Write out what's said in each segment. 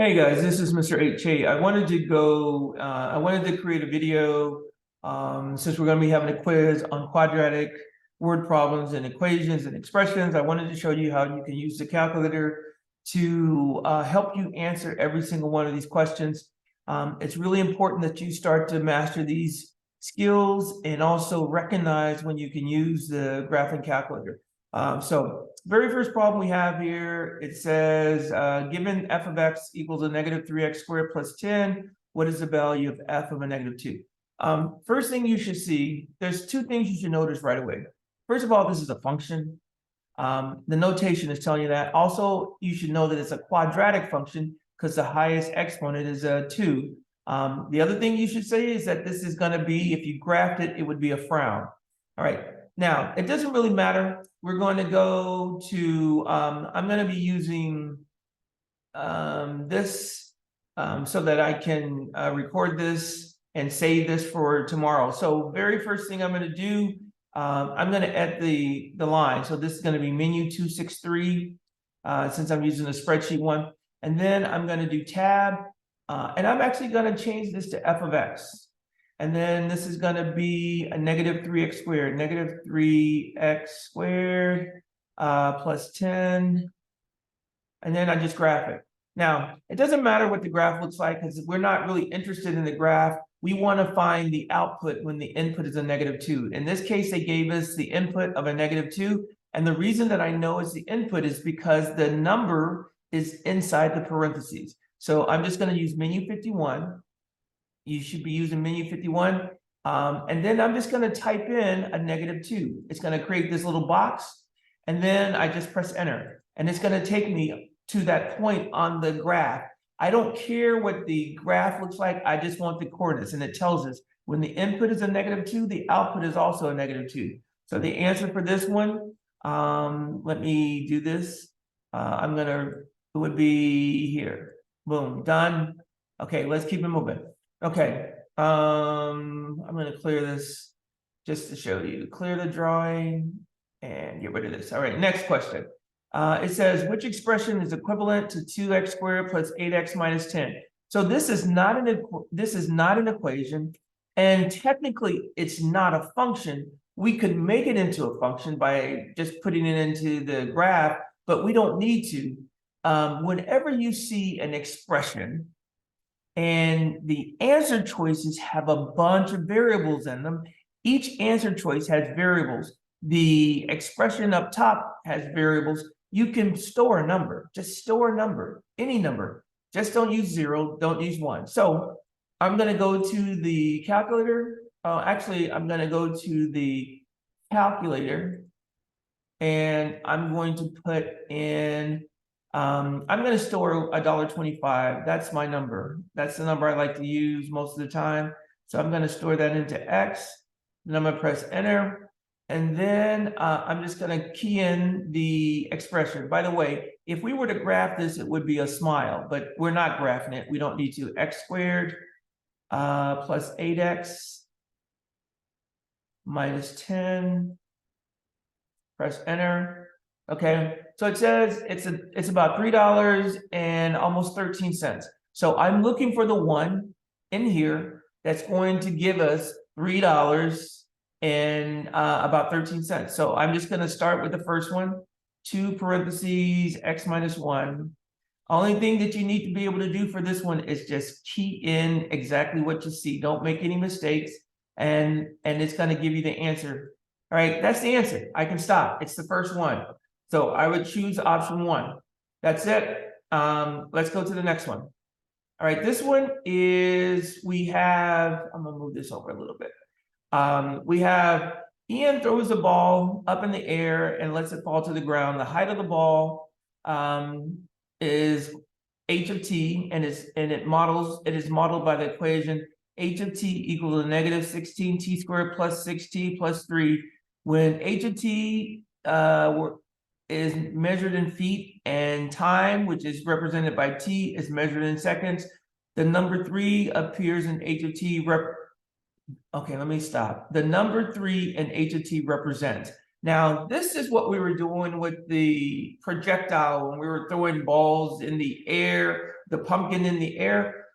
Hey guys, this is Mr. HA. I wanted to create a video since we're going to be having a quiz on quadratic word problems and equations and expressions. I wanted to show you how you can use the calculator to help you answer every single one of these questions. It's really important that you start to master these skills and also recognize when you can use the graphing calculator. So very first problem we have here, it says, given f of x equals a negative 3x squared plus 10, what is the value of f of a negative 2? First thing you should see, there's two things you should notice right away. First of all, this is a function. The notation is telling you that. Also, you should know that it's a quadratic function because the highest exponent is a 2. The other thing you should say is that this is going to be, if you graphed it, it would be a frown. All right. Now, it doesn't really matter. We're going to go to, I'm going to be using this so that I can record this and save this for tomorrow. So very first thing I'm going to do, I'm going to add the line. So this is going to be menu 263 since I'm using the spreadsheet one. And then I'm going to do tab, and I'm actually going to change this to f of x. And then this is going to be a negative 3x squared, negative 3x squared plus 10. And then I just graph it. Now, it doesn't matter what the graph looks like because we're not really interested in the graph. We want to find the output when the input is a negative 2. In this case, they gave us the input of a negative 2. And the reason that I know it's the input is because the number is inside the parentheses. So I'm just going to use menu 51. You should be using menu 51. And then I'm just going to type in a negative 2. It's going to create this little box. And then I just press enter. And it's going to take me to that point on the graph. I don't care what the graph looks like. I just want the coordinates. And it tells us when the input is a negative 2, the output is also a negative 2. So the answer for this one, let me do this. It would be here. Boom, done. Okay, let's keep it moving. Okay, I'm going to clear this just to show you. Clear the drawing and get rid of this. All right, next question. It says, which expression is equivalent to 2x squared plus 8x minus 10? So this is not an equation, and technically it's not a function. We could make it into a function by just putting it into the graph, but we don't need to. Whenever you see an expression and the answer choices have a bunch of variables in them, each answer choice has variables. The expression up top has variables. You can store a number. Just store a number, any number. Just don't use 0, don't use 1. So I'm going to go to the calculator. Actually, I'm going to go to the calculator, and I'm going to put in, I'm going to store $1.25. That's my number. That's the number I like to use most of the time. So I'm going to store that into X. Then I'm going to press enter. And then I'm just going to key in the expression. By the way, if we were to graph this, it would be a smile, but we're not graphing it. We don't need to. X squared plus 8x minus 10. Press enter. Okay, so it says it's about $3 and almost 13 cents. So I'm looking for the one in here that's going to give us $3 and about 13 cents. So I'm just going to start with the first one, 2 parentheses, x minus 1. Only thing that you need to be able to do for this one is just key in exactly what you see. Don't make any mistakes, and it's going to give you the answer. All right, that's the answer. I can stop. It's the first one. So I would choose option 1. That's it. Let's go to the next one. All right, this one is, I'm going to move this over a little bit. We have Ian throws the ball up in the air and lets it fall to the ground. The height of the ball is h of t, and it is modeled by the equation h of t equals to negative 16t squared plus 6t plus 3. When h of t is measured in feet and time, which is represented by t, is measured in seconds, the number 3 appears in h of t. Okay, let me stop. The number 3 in h of t represents. Now, this is what we were doing with the projectile when we were throwing balls in the air, the pumpkin in the air.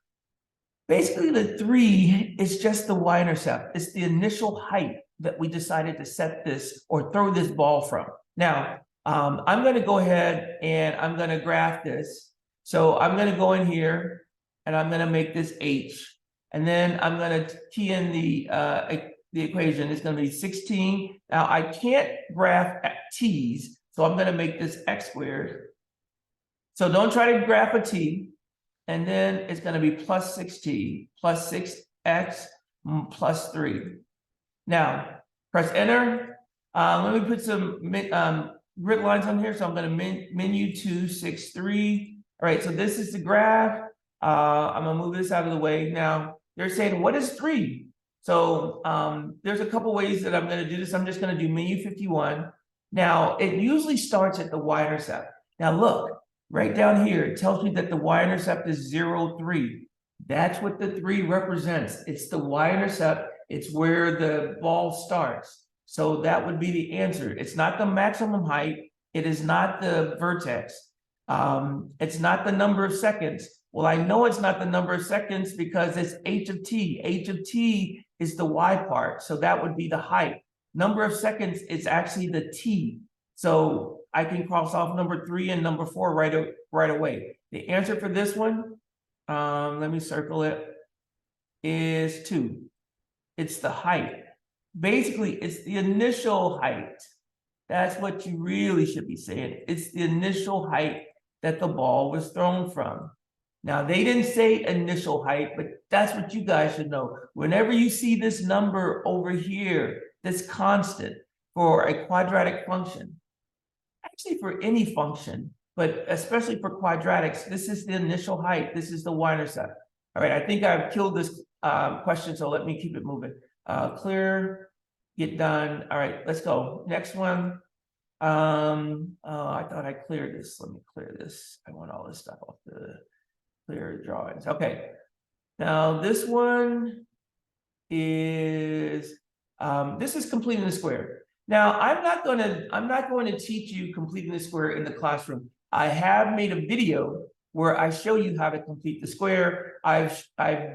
Basically, the 3 is just the y-intercept. It's the initial height that we decided to set this or throw this ball from. Now, I'm going to go ahead and I'm going to graph this. So I'm going to go in here and I'm going to make this h. And then I'm going to key in the equation. It's going to be 16. Now, I can't graph t's, so I'm going to make this x squared. So don't try to graph a t. And then it's going to be plus 6t plus 6x plus 3. Now, press enter. Let me put some grid lines on here. So I'm going to menu 263. All right, so this is the graph. I'm going to move this out of the way. Now, they're saying, what is 3? So there's a couple ways that I'm going to do this. I'm just going to do menu 51. Now, it usually starts at the y-intercept. Now, look. Right down here, it tells me that the y-intercept is 0, 3. That's what the 3 represents. It's the y-intercept. It's where the ball starts. So that would be the answer. It's not the maximum height. It is not the vertex. It's not the number of seconds. Well, I know it's not the number of seconds because it's h of t. H of t is the y part. So that would be the height. Number of seconds is actually the t. So I can cross off number 3 and number 4 right away. The answer for this one, let me circle it, is 2. It's the height. Basically, it's the initial height. That's what you really should be saying. It's the initial height that the ball was thrown from. Now, they didn't say initial height, but that's what you guys should know. Whenever you see this number over here, this constant for a quadratic function, actually for any function, but especially for quadratics, this is the initial height. This is the y-intercept. All right, I think I've killed this question, so let me keep it moving. Clear, get done. All right, let's go. Next one. I thought I cleared this. Let me clear this. I want all this stuff off the clear drawings. Okay. Now this one is this is completing the square. Now I'm not going to teach you completing the square in the classroom. I have made a video where I show you how to complete the square. I've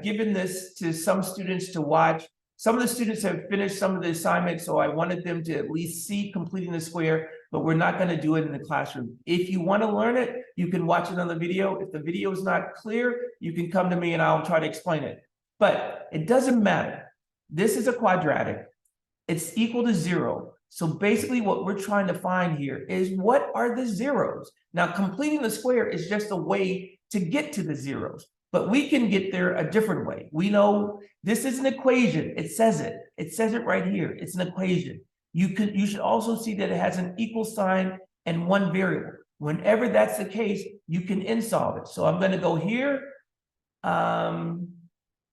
given this to some students to watch. Some of the students have finished some of the assignments, so I wanted them to at least see completing the square, but we're not going to do it in the classroom. If you want to learn it, you can watch it on the video. If the video is not clear, you can come to me and I'll try to explain it. But it doesn't matter. This is a quadratic. It's equal to 0. So basically what we're trying to find here is what are the zeros? Now, completing the square is just a way to get to the zeros, but we can get there a different way. We know this is an equation. It says it. It says it right here. It's an equation. You should also see that it has an equal sign and one variable. Whenever that's the case, you can solve it. So I'm going to go here.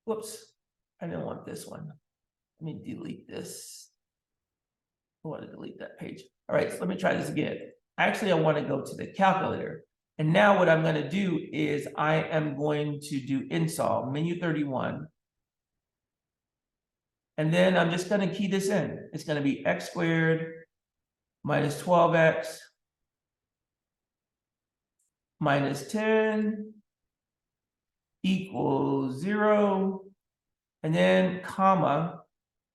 Whoops, I didn't want this one. Let me delete this. I want to delete that page. All right, so let me try this again. Actually, I want to go to the calculator. And now what I'm going to do is I am going to do solve, menu 31. And then I'm just going to key this in. It's going to be x squared minus 12x minus 10 equals 0. And then comma,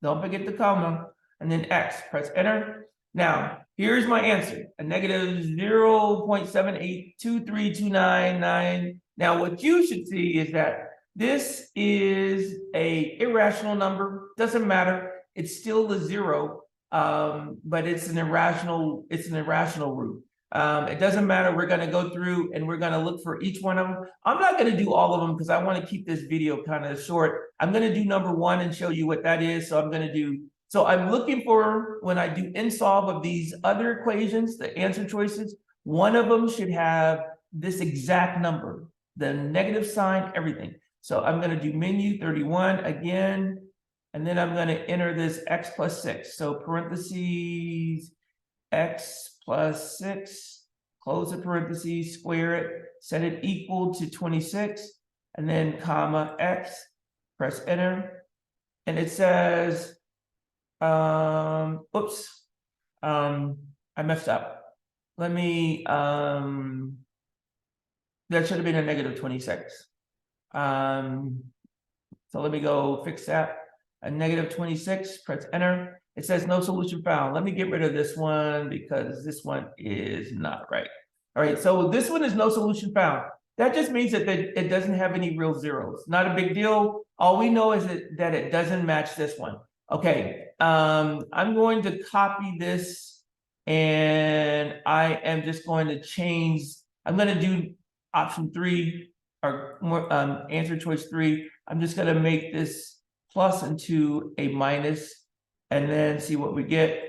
don't forget the comma, and then x, press enter. Now, here's my answer, a negative 0.78232999. Now, what you should see is that this is a irrational number, doesn't matter, it's still a 0, but it's an irrational root. It doesn't matter, we're gonna go through and we're gonna look for each one of them. I'm not gonna do all of them because I wanna keep this video kind of short. I'm gonna do number 1 and show you what that is. So I'm looking for, when I do solve of these other equations, the answer choices, one of them should have this exact number, the negative sign, everything. So I'm going to do menu 31 again, and then I'm going to enter this x plus 6. So parentheses, x plus 6, close the parentheses, square it, set it equal to 26, and then comma x, press enter, and it says, oops, I messed up. Let me, that should have been a negative 26. So let me go fix that. A negative 26, press enter. It says no solution found. Let me get rid of this one because this one is not right. All right, so this one is no solution found. That just means that it doesn't have any real zeros. Not a big deal. All we know is that it doesn't match this one. Okay, I'm going to copy this and I am just going to change. I'm going to do option 3 or more, answer choice 3. I'm just going to make this plus into a minus and then see what we get.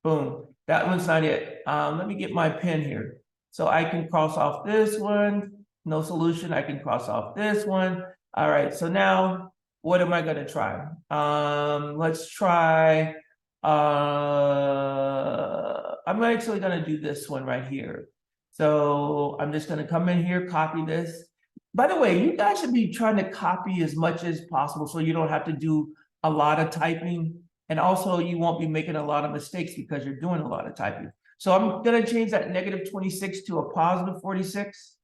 Boom. That one's not it. Let me get my pen here. So I can cross off this one. No solution. I can cross off this one. All right. So now what am I going to try? Let's try. I'm actually going to do this one right here. So I'm just going to come in here, copy this. By the way, you guys should be trying to copy as much as possible so you don't have to do a lot of typing. And also you won't be making a lot of mistakes because you're doing a lot of typing. So I'm going to change that negative 26 to a positive 46.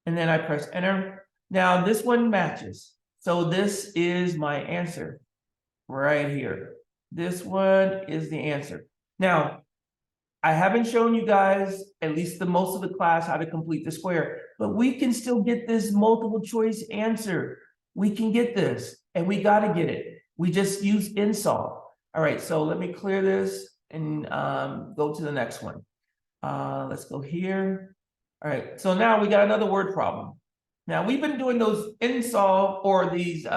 And then I press enter. Now this one matches. So this is my answer right here. This one is the answer. Now, I haven't shown you guys, at least the most of the class, how to complete the square, but we can still get this multiple choice answer. We can get this, and we got to get it. We just use InSolve. All right, so let me clear this and go to the next one. Let's go here. All right, so now we got another word problem. Now we've been doing those InSolve or these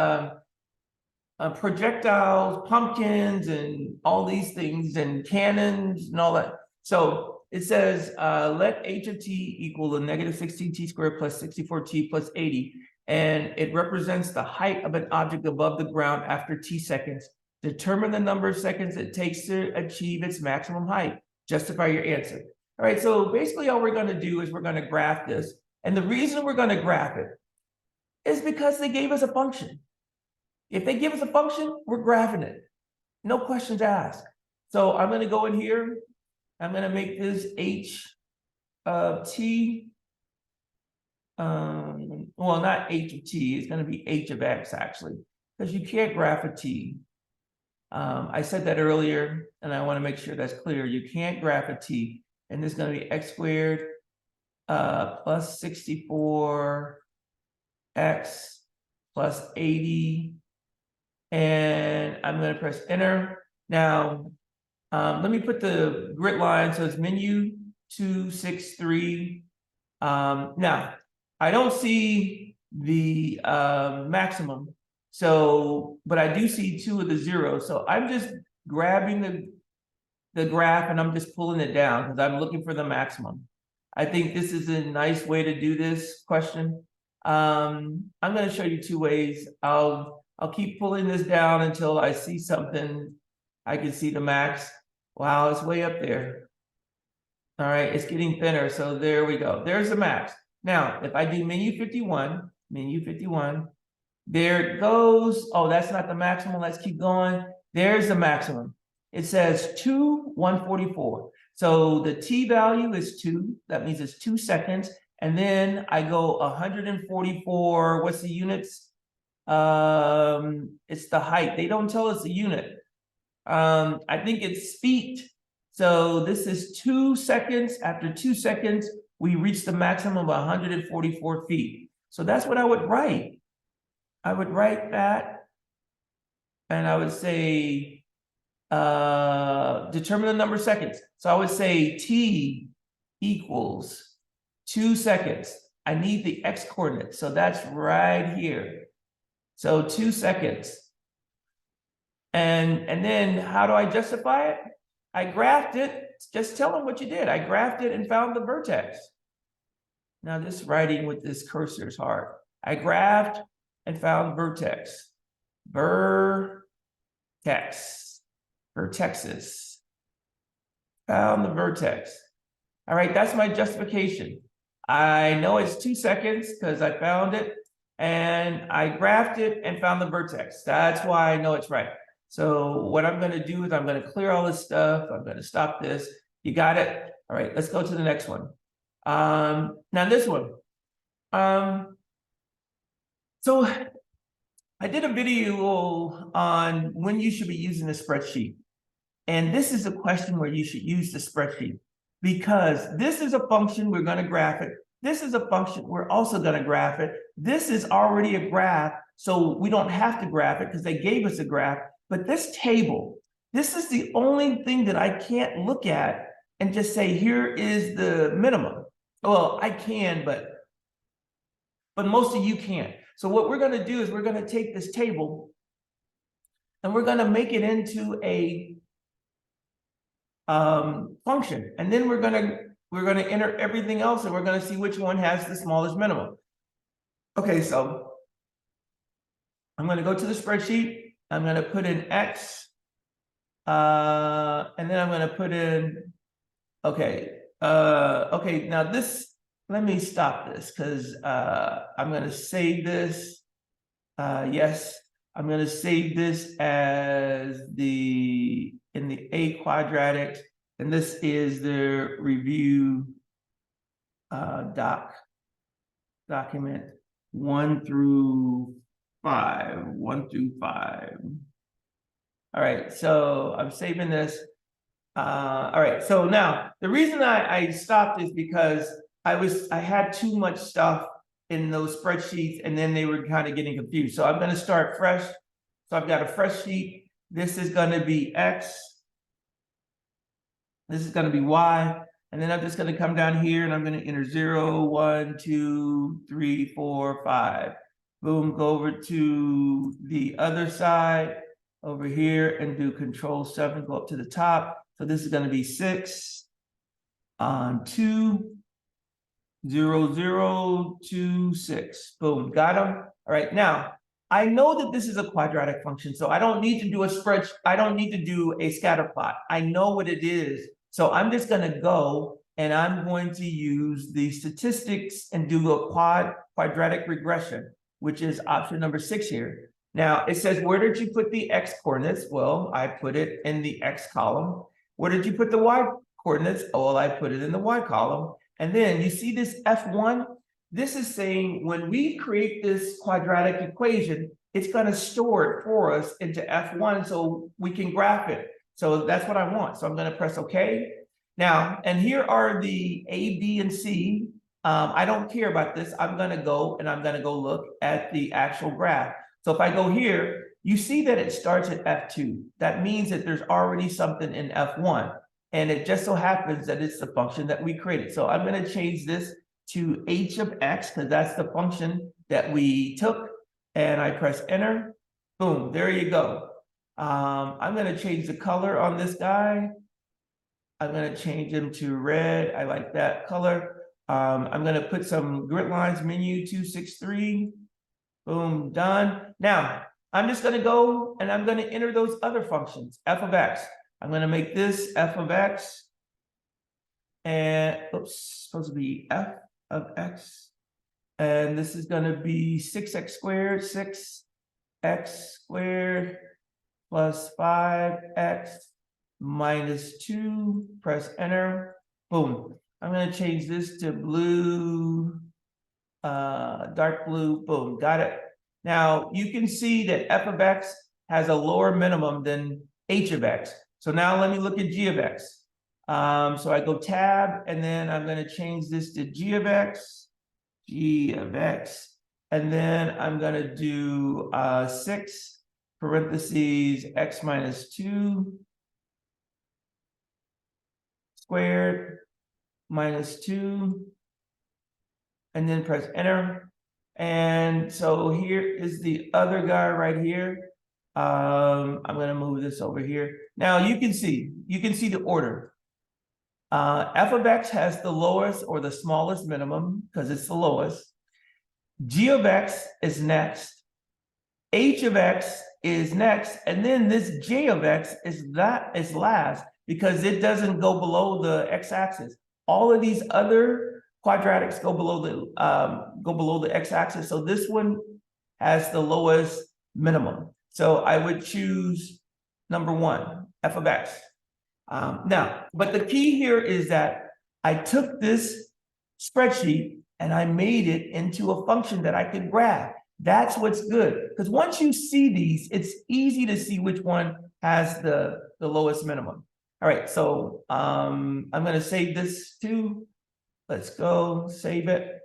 projectiles, pumpkins, and all these things, and cannons and all that. So it says, let h of t equal the negative 16t squared plus 64t plus 80. And it represents the height of an object above the ground after t seconds. Determine the number of seconds it takes to achieve its maximum height. Justify your answer. All right, so basically all we're going to do is we're going to graph this. And the reason we're going to graph it is because they gave us a function. If they give us a function, we're graphing it. No questions asked. So I'm going to go in here. I'm going to make this h of t. Well, not h of t. It's going to be h of x, actually, because you can't graph a t. I said that earlier, and I want to make sure that's clear. You can't graph a t. And this is going to be x squared plus 64x plus 80. And I'm going to press enter. Now, let me put the grid line. So it's menu 263. Now, I don't see the maximum. So, but I do see 2 of the zeros. So I'm just grabbing the graph and I'm just pulling it down because I'm looking for the maximum. I think this is a nice way to do this question. I'm going to show you 2 ways. I'll keep pulling this down until I see something. I can see the max. Wow, it's way up there. All right, it's getting thinner. So there we go. There's the max. Now, if I do menu 51, there it goes. Oh, that's not the maximum. Let's keep going. There's the maximum. It says 144. So the t value is 2. That means it's 2 seconds. And then I go 144. What's the units? It's the height. They don't tell us the unit. I think it's feet. So this is 2 seconds. After 2 seconds, we reach the maximum of 144 feet. So that's what I would write. I would write that, and I would say, determine the number of seconds. So I would say t equals 2 seconds. I need the x coordinate. So that's right here. So 2 seconds. And then how do I justify it? I graphed it. Just tell them what you did. I graphed it and found the vertex. Now this writing with this cursor is hard. I graphed and found vertex. Vertexes. Found the vertex. All right, that's my justification. I know it's 2 seconds because I found it and I graphed it and found the vertex. That's why I know it's right. So what I'm going to do is I'm going to clear all this stuff. I'm going to stop this. You got it? All right, let's go to the next one. Now this one. So I did a video on when you should be using a spreadsheet. And this is a question where you should use the spreadsheet, because this is a function, we're going to graph it. This is a function, we're also going to graph it. This is already a graph, so we don't have to graph it because they gave us a graph. But this table, this is the only thing that I can't look at and just say, here is the minimum. Well, I can, but most of you can't. So what we're going to do is we're going to take this table and we're going to make it into a function, and then we're gonna enter everything else, and we're gonna see which one has the smallest minimum. Okay, so I'm gonna go to the spreadsheet. I'm gonna put in X, and then I'm gonna put in. Okay, okay. Now this. Let me stop this because I'm gonna save this. Yes, I'm gonna save this as in the A quadratic, and this is the review document 1 through 5. All right, so I'm saving this. All right, so now the reason I stopped is because I had too much stuff in those spreadsheets, and then they were kind of getting confused. So I'm going to start fresh. So I've got a fresh sheet. This is going to be X. This is going to be Y. And then I'm just going to come down here and I'm going to enter 0, 1, 2, 3, 4, 5. Boom, go over to the other side over here and do Control-7, go up to the top. So this is going to be 6 on 2. 0, 0, 2, 6. Boom, got them. All right, now I know that this is a quadratic function, so I don't need to do a spreadsheet. I don't need to do a scatter plot. I know what it is. So I'm just going to go and I'm going to use the statistics and do a quadratic regression, which is option number 6 here. Now it says, where did you put the X coordinates? Well, I put it in the X column. Where did you put the Y coordinates? Oh, well, I put it in the Y column. And then you see this F1, this is saying when we create this quadratic equation, it's going to store it for us into F1 so we can graph it. So that's what I want. So I'm going to press OK. Now, and here are the A, B, and C. I don't care about this. I'm going to go and I'm going to go look at the actual graph. So if I go here, you see that it starts at F2. That means that there's already something in F1. And it just so happens that it's the function that we created. So I'm going to change this to h of x, because that's the function that we took. And I press enter. Boom, there you go. I'm going to change the color on this guy. I'm going to change him to red. I like that color. I'm going to put some grid lines, menu 263. Boom, done. Now, I'm just going to go and I'm going to enter those other functions, f of x. I'm going to make this f of x, and oops, supposed to be f of x, and this is going to be 6x squared, 6x squared plus 5x minus 2. Press enter. Boom. I'm going to change this to blue, dark blue. Boom, got it. Now you can see that f of x has a lower minimum than h of x. So now let me look at g of x. So I go tab, and then I'm going to change this to g of x, and then I'm going to do 6 parentheses x minus 2 squared minus 2, and then press enter. And so here is the other guy right here. I'm going to move this over here. Now you can see the order. F of x has the lowest or the smallest minimum because it's the lowest. G of x is next. H of x is next, and then this J of x is last because it doesn't go below the x-axis. All of these other quadratics go below the x-axis. So this one has the lowest minimum. So I would choose number one, f of x. Now, but the key here is that I took this spreadsheet and I made it into a function that I could graph. That's what's good, because once you see these, it's easy to see which one has the lowest minimum. All right, so I'm going to save this too. Let's go save it.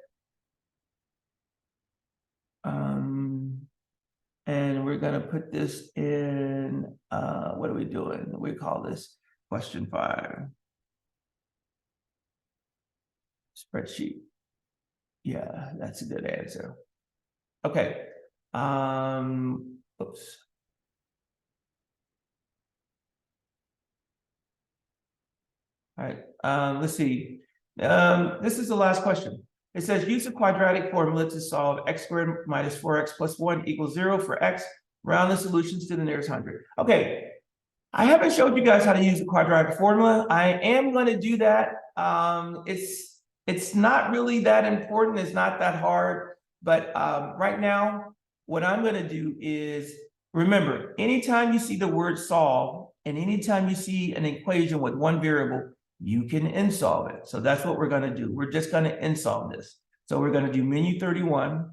And we're going to put this in, what are we doing? We call this question 5. Spreadsheet. Yeah, that's a good answer. Okay. Oops. All right, let's see. This is the last question. It says use a quadratic formula to solve x squared minus 4x plus 1 equals 0 for x. Round the solutions to the nearest 100. Okay, I haven't showed you guys how to use a quadratic formula. I am going to do that. It's not really that important. It's not that hard. But right now, what I'm going to do is, remember, anytime you see the word solve and anytime you see an equation with one variable, you can insolve it. So that's what we're going to do. We're just going to insolve this. So we're going to do menu 31.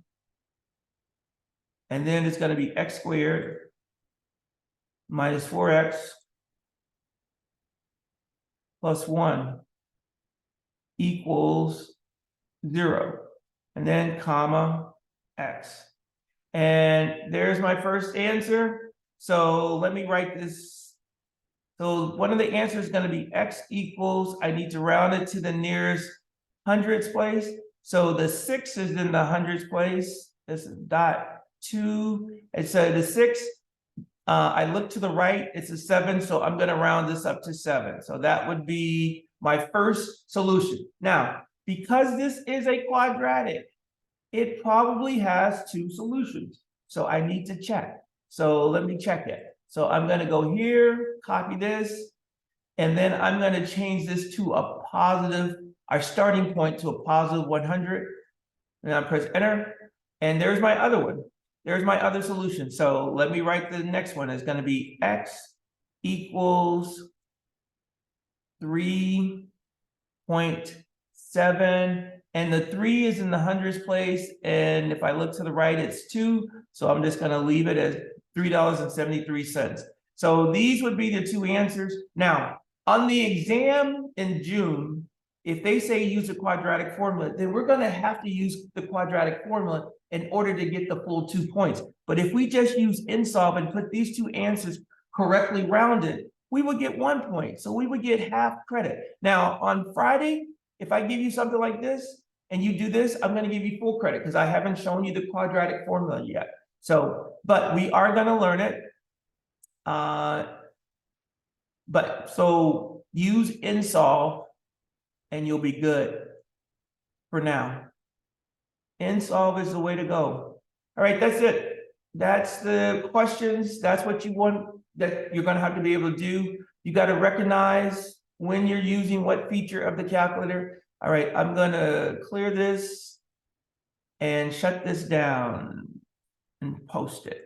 And then it's going to be x squared minus 4x plus 1 equals 0. And then comma x. And there's my first answer. So let me write this. So one of the answers is going to be x equals, I need to round it to the nearest hundredths place. So the 6 is in the hundredths place. This is dot 2. And so the 6, I look to the right, it's a 7. So I'm going to round this up to 7. So that would be my first solution. Now, because this is a quadratic, it probably has 2 solutions. So I need to check. So let me check it. So I'm going to go here, copy this, and then I'm going to change this to a positive, our starting point to a positive 100. And I press enter. And there's my other one. There's my other solution. So let me write the next one. It's going to be x equals 3.7. And the 3 is in the hundredths place. And if I look to the right, it's 2. So I'm just going to leave it as $3.73. So these would be the 2 answers. Now, on the exam in June, if they say use a quadratic formula, then we're going to have to use the quadratic formula in order to get the full 2 points. But if we just use insolve and put these 2 answers correctly rounded, we would get 1 point. So we would get half credit. Now, on Friday, if I give you something like this and you do this, I'm going to give you full credit because I haven't shown you the quadratic formula yet. So, but we are going to learn it. So use insolve and you'll be good for now. Insolve is the way to go. All right, that's it. That's the questions. That's what you want, that you're going to have to be able to do. You got to recognize when you're using what feature of the calculator. All right, I'm going to clear this and shut this down and post it.